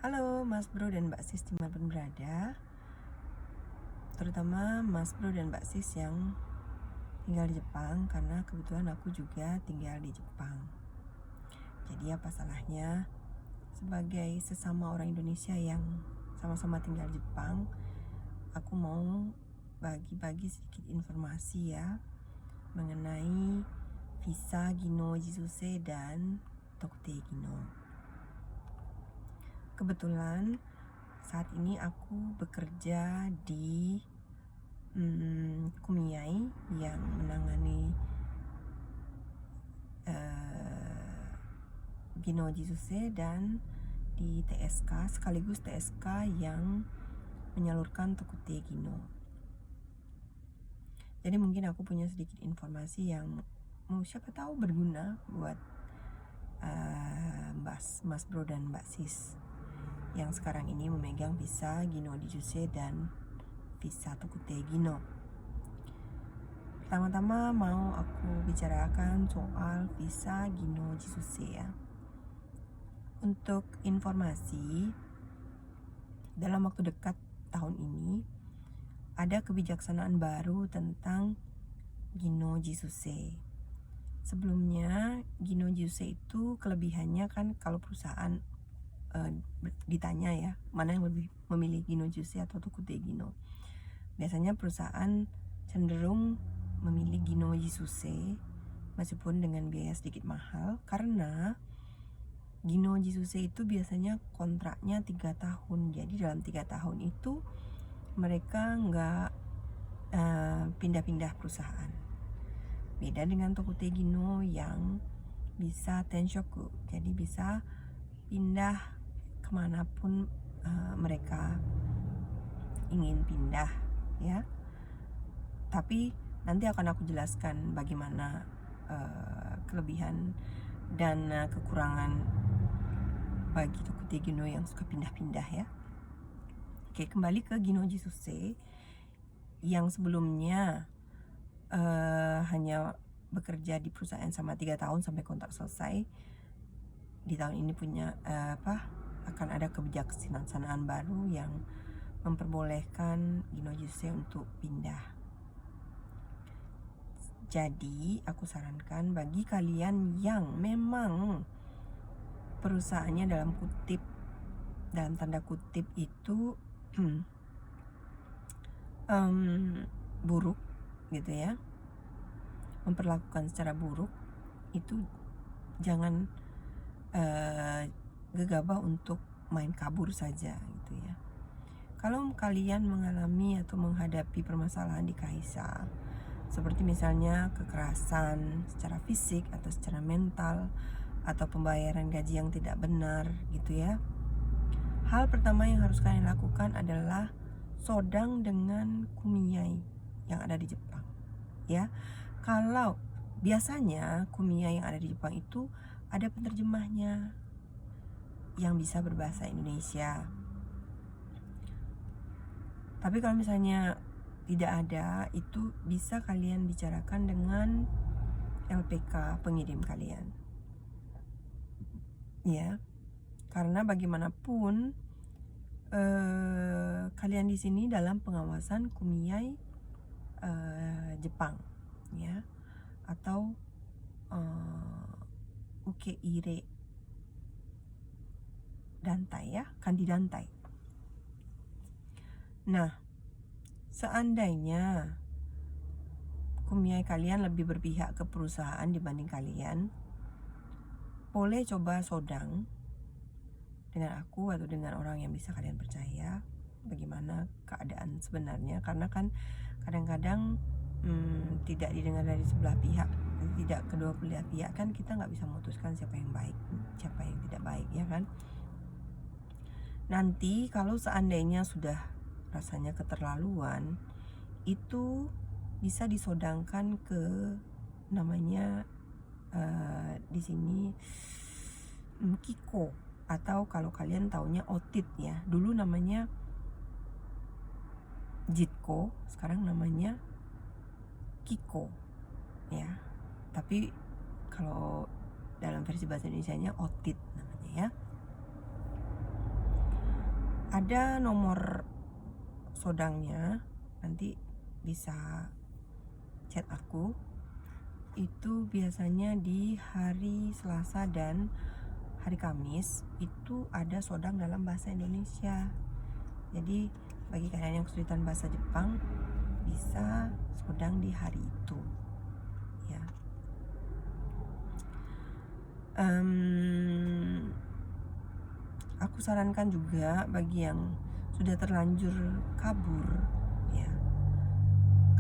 Halo Mas Bro dan Mbak Sis dimanapun berada, terutama Mas Bro dan Mbak Sis yang tinggal di Jepang, karena kebetulan aku juga tinggal di Jepang. Jadi apa salahnya sebagai sesama orang Indonesia yang sama-sama tinggal di Jepang, aku mau bagi-bagi sedikit informasi ya mengenai visa Gino Jisuse dan Tokute Gino. Kebetulan saat ini aku bekerja di Kumiai yang menangani Gino Jisuse, dan di TSK sekaligus TSK yang menyalurkan Tokute Gino. Jadi mungkin aku punya sedikit informasi yang siapa tahu berguna buat Mas Bro dan Mbak Sis yang sekarang ini memegang visa Gino Jisuse dan visa Tokute Gino. Pertama-tama mau aku bicarakan soal visa Gino Jisuse ya. Untuk informasi, dalam waktu dekat tahun ini ada kebijaksanaan baru tentang Gino Jisuse. Sebelumnya Gino Jisuse itu kelebihannya kan, kalau perusahaan ditanya ya, mana yang lebih memilih Gino Jisuse atau Tokute Gino, biasanya perusahaan cenderung memilih Gino Jisuse meskipun dengan biaya sedikit mahal, karena Gino Jisuse itu biasanya kontraknya 3 tahun. Jadi dalam 3 tahun itu mereka nggak pindah-pindah perusahaan. Beda dengan Tokute Gino yang bisa tenshoku, jadi bisa pindah kemanapun mereka ingin pindah ya. Tapi nanti akan aku jelaskan bagaimana kelebihan dan kekurangan bagi Tokute Gino yang suka pindah-pindah ya. Oke, kembali ke Gino Jisuse yang sebelumnya hanya bekerja di perusahaan sama 3 tahun sampai kontrak selesai. Di tahun ini akan ada kebijaksanaan baru yang memperbolehkan Gino Jisuse untuk pindah. Jadi aku sarankan bagi kalian yang memang perusahaannya dalam tanda kutip itu buruk gitu ya, memperlakukan secara buruk, itu jangan gegabah untuk main kabur saja gitu ya. Kalau kalian mengalami atau menghadapi permasalahan di KAISA, seperti misalnya kekerasan secara fisik atau secara mental, atau pembayaran gaji yang tidak benar gitu ya, hal pertama yang harus kalian lakukan adalah sodang dengan Kumiai yang ada di Jepang ya. Kalau biasanya Kumiai yang ada di Jepang itu ada penerjemahnya yang bisa berbahasa Indonesia. Tapi kalau misalnya tidak ada, itu bisa kalian bicarakan dengan LPK pengirim kalian ya, karena bagaimanapun kalian di sini dalam pengawasan Kumiai Jepang ya, atau Ukeire Dantai ya, Kandi Dantai. Nah, seandainya Kumiai kalian lebih berpihak ke perusahaan dibanding kalian, boleh coba sodang dengan aku atau dengan orang yang bisa kalian percaya bagaimana keadaan sebenarnya, karena kan kadang-kadang tidak didengar dari sebelah pihak, tidak kedua belah pihak kan, kita nggak bisa memutuskan siapa yang baik, siapa yang tidak baik ya kan. Nanti kalau seandainya sudah rasanya keterlaluan, itu bisa disodangkan ke namanya di sini Kiko, atau kalau kalian taunya Otit ya, dulu namanya Jitko, sekarang namanya Kiko ya, tapi kalau dalam versi bahasa Indonesianya Otit namanya ya. Ada nomor sodangnya, nanti bisa chat aku. Itu biasanya di hari Selasa dan hari Kamis itu ada sodang dalam bahasa Indonesia. Jadi bagi kalian yang kesulitan bahasa Jepang bisa sodang di hari itu ya. Aku sarankan juga bagi yang sudah terlanjur kabur ya,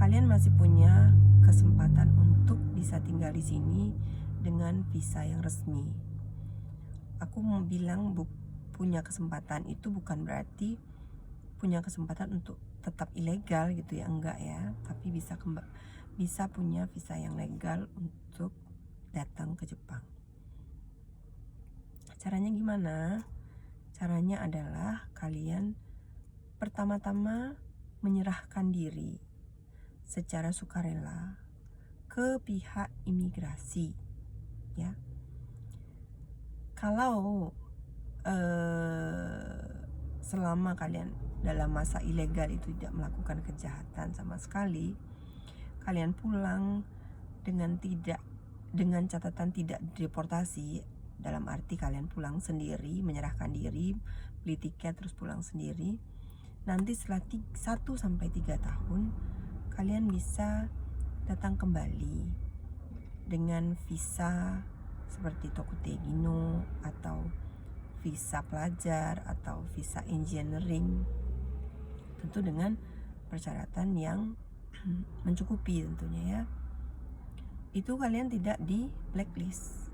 kalian masih punya kesempatan untuk bisa tinggal di sini dengan visa yang resmi. Aku mau bilang punya kesempatan itu bukan berarti punya kesempatan untuk tetap ilegal gitu ya, enggak ya, tapi bisa punya visa yang legal untuk datang ke Jepang. Caranya gimana? Caranya adalah kalian pertama-tama menyerahkan diri secara sukarela ke pihak imigrasi ya. Kalau selama kalian dalam masa ilegal itu tidak melakukan kejahatan sama sekali, kalian pulang dengan catatan tidak deportasi, dalam arti kalian pulang sendiri, menyerahkan diri, beli tiket terus pulang sendiri. Nanti setelah 1-3 tahun kalian bisa datang kembali dengan visa seperti Tokutegino atau visa pelajar atau visa engineering, tentu dengan persyaratan yang mencukupi tentunya ya. Itu kalian tidak di blacklist.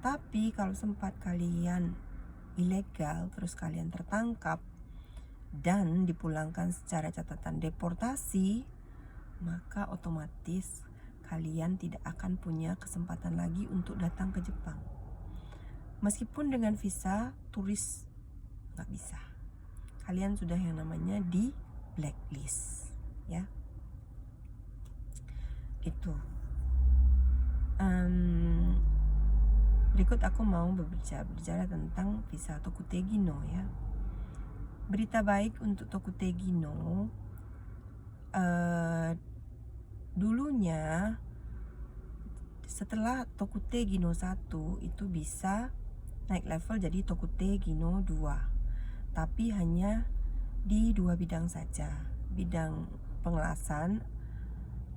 Tapi kalau sempat kalian ilegal terus kalian tertangkap dan dipulangkan secara catatan deportasi, maka otomatis kalian tidak akan punya kesempatan lagi untuk datang ke Jepang. Meskipun dengan visa turis nggak bisa. Kalian sudah yang namanya di blacklist ya. Itu. Berikut aku mau berbicara tentang visa Tokutegino ya. Berita baik untuk Tokutegino, dulunya setelah Tokutegino 1 itu bisa naik level jadi Tokutegino 2, tapi hanya di 2 bidang saja, bidang pengelasan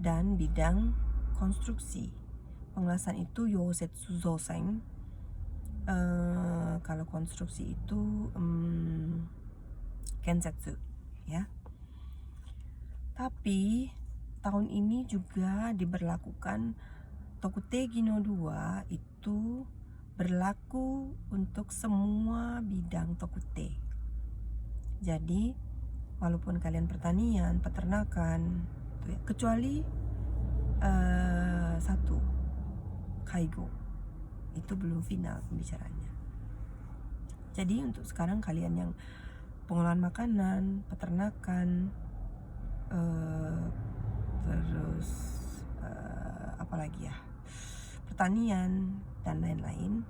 dan bidang konstruksi. Pengelasan itu Yosetsu Zosen, kalau konstruksi itu Kensetsu ya. Tapi tahun ini juga diberlakukan Tokutegino 2 itu berlaku untuk semua bidang Tokute. Jadi walaupun kalian pertanian, peternakan ya, kecuali satu Kaigo itu belum final pembicaraannya. Jadi untuk sekarang kalian yang pengolahan makanan, peternakan, terus apalagi ya, pertanian dan lain-lain,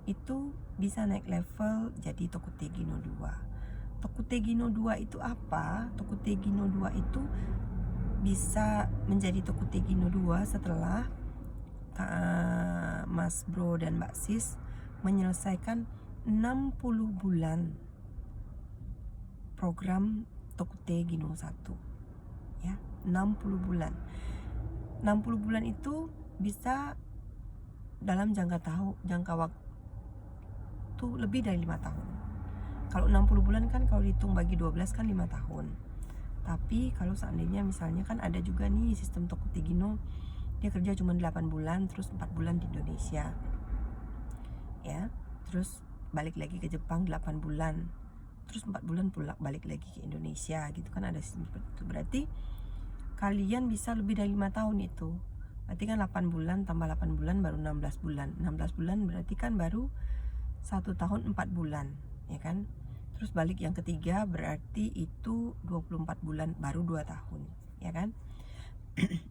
itu bisa naik level jadi Tokutegino 2. Tokutegino 2 itu apa? Tokutegino 2 itu bisa menjadi Tokutegino 2 setelah Mas Bro dan Mbak Sis menyelesaikan 60 bulan program Tokutegino 1 ya. 60 bulan itu bisa dalam jangka waktu lebih dari 5 tahun. Kalau 60 bulan kan kalau dihitung bagi 12 kan 5 tahun. Tapi kalau seandainya misalnya kan ada juga nih sistem Tokutegino, dia kerja cuma 8 bulan terus 4 bulan di Indonesia ya, terus balik lagi ke Jepang 8 bulan terus 4 bulan balik lagi ke Indonesia gitu kan, ada sistem seperti itu. Berarti kalian bisa lebih dari 5 tahun itu. Berarti kan 8 bulan tambah 8 bulan baru 16 bulan. 16 bulan berarti kan baru 1 tahun 4 bulan ya kan. Terus balik yang ketiga berarti itu 24 bulan baru 2 tahun ya kan.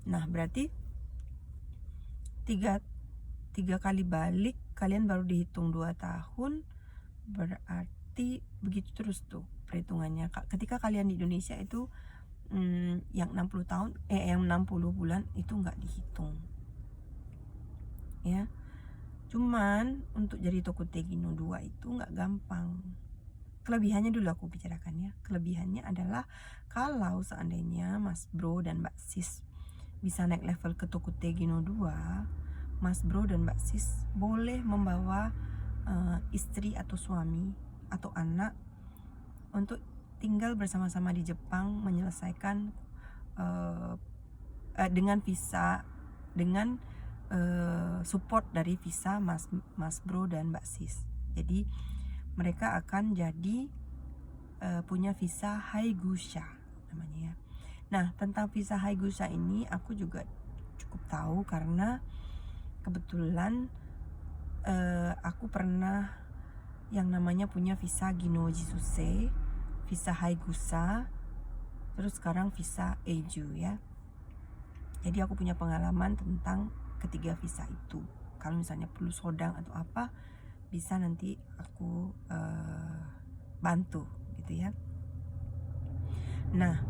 Nah berarti tiga kali balik kalian baru dihitung 2 tahun, berarti begitu terus tuh perhitungannya. Ketika kalian di Indonesia itu yang 60 tahun yang 60 bulan itu nggak dihitung ya. Cuman untuk jadi Tokutegi no 2 itu nggak gampang. Kelebihannya dulu aku bicarakan ya. Kelebihannya adalah kalau seandainya Mas Bro dan Mbak Sis bisa naik level ke Tokutegi no 2, Mas Bro dan Mbak Sis boleh membawa istri atau suami atau anak untuk tinggal bersama-sama di Jepang, menyelesaikan dengan visa, dengan support dari visa Mas Bro dan Mbak Sis. Jadi mereka akan jadi punya visa Haigusha namanya ya. Nah, tentang visa Haigusha ini aku juga cukup tahu karena kebetulan aku pernah yang namanya punya visa Gino Jisuse, visa Haigusha, terus sekarang visa Eiju ya. Jadi aku punya pengalaman tentang ketiga visa itu. Kalau misalnya perlu sodang atau apa, bisa nanti aku bantu gitu ya. Nah,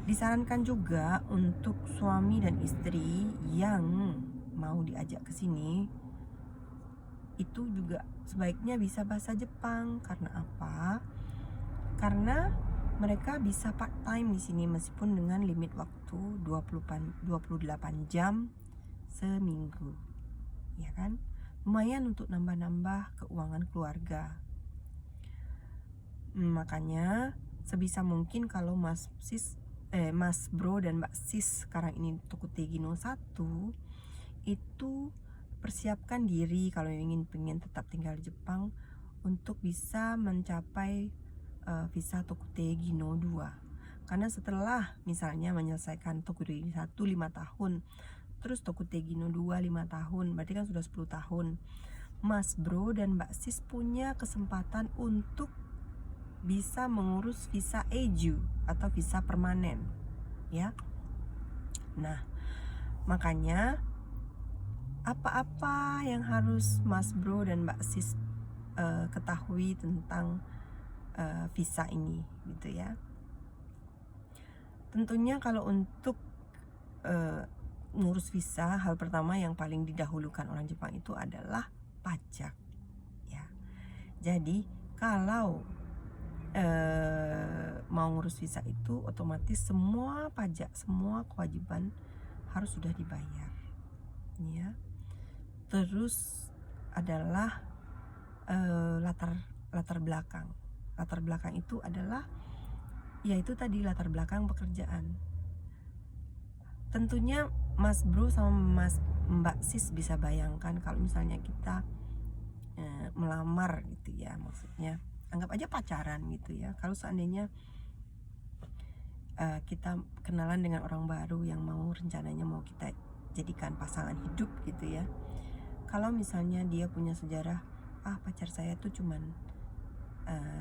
disarankan juga untuk suami dan istri yang mau diajak ke sini itu juga sebaiknya bisa bahasa Jepang. Karena apa? Karena mereka bisa part time di sini meskipun dengan limit waktu 28 jam seminggu. Ya kan? Lumayan untuk nambah-nambah keuangan keluarga. Makanya sebisa mungkin kalau Mas Bro dan Mbak Sis sekarang ini Tokutegi no 1 itu persiapkan diri kalau pengen tetap tinggal di Jepang untuk bisa mencapai visa Tokutegi no 2. Karena setelah misalnya menyelesaikan Tokutegi 1 5 tahun, terus Tokutegi no 2 5 tahun, berarti kan sudah 10 tahun. Mas Bro dan Mbak Sis punya kesempatan untuk bisa mengurus visa Eiju atau visa permanen ya. Nah, makanya apa-apa yang harus Mas Bro dan Mbak Sis ketahui tentang visa ini gitu ya. Tentunya kalau untuk ngurus visa, hal pertama yang paling didahulukan orang Jepang itu adalah pajak ya. Jadi kalau mau ngurus visa itu otomatis semua pajak, semua kewajiban harus sudah dibayar ya. Terus adalah latar belakang itu adalah yaitu tadi latar belakang pekerjaan. Tentunya Mas Bro sama Mbak Sis bisa bayangkan kalau misalnya kita melamar gitu ya, maksudnya anggap aja pacaran gitu ya. Kalau seandainya kita kenalan dengan orang baru yang rencananya mau kita jadikan pasangan hidup gitu ya. Kalau misalnya dia punya sejarah pacar saya tuh cuman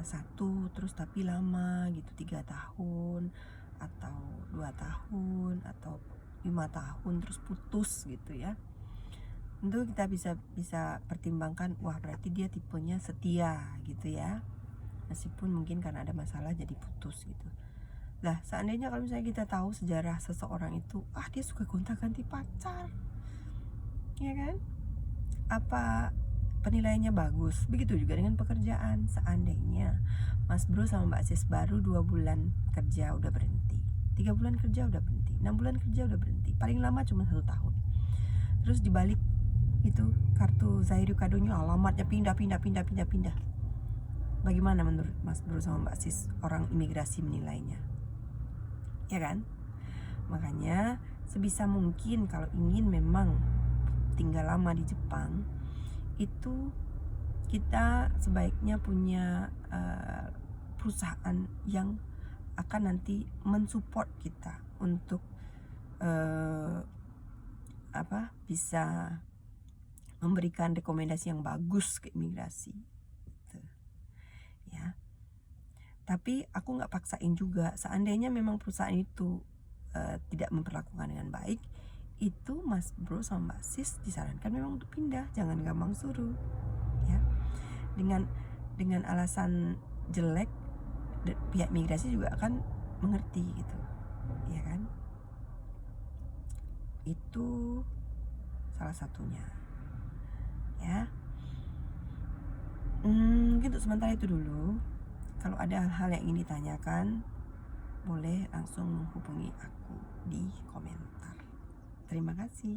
satu terus tapi lama gitu, 3 tahun atau 2 tahun atau 5 tahun terus putus gitu ya. Tentu kita bisa pertimbangkan, wah berarti dia tipenya setia gitu ya. Meskipun mungkin karena ada masalah jadi putus gitu. Nah, seandainya kalau misalnya kita tahu sejarah seseorang itu, dia suka gonta-ganti pacar, ya kan? Apa penilaiannya bagus? Begitu juga dengan pekerjaan. Seandainya Mas Bro sama Mbak Sis baru 2 bulan kerja udah berhenti, 3 bulan kerja udah berhenti, 6 bulan kerja udah berhenti, paling lama cuma 1 tahun. Terus dibalik itu kartu Zairu kadonya alamatnya pindah. Bagaimana menurut Mas Bro sama Mbak Sis orang imigrasi menilainya? Ya kan? Makanya sebisa mungkin kalau ingin memang tinggal lama di Jepang itu kita sebaiknya punya perusahaan yang akan nanti mensupport kita untuk bisa memberikan rekomendasi yang bagus ke imigrasi gitu. Ya. Tapi aku nggak paksain juga. Seandainya memang perusahaan itu tidak memperlakukan dengan baik, itu Mas Bro sama Mbak Sis disarankan memang untuk pindah, jangan gampang suruh ya. Dengan alasan jelek, pihak migrasi juga akan mengerti gitu, ya kan? Itu salah satunya, ya. Mungkin untuk sementara itu dulu. Kalau ada hal-hal yang ingin ditanyakan, boleh langsung menghubungi aku di komentar. Terima kasih.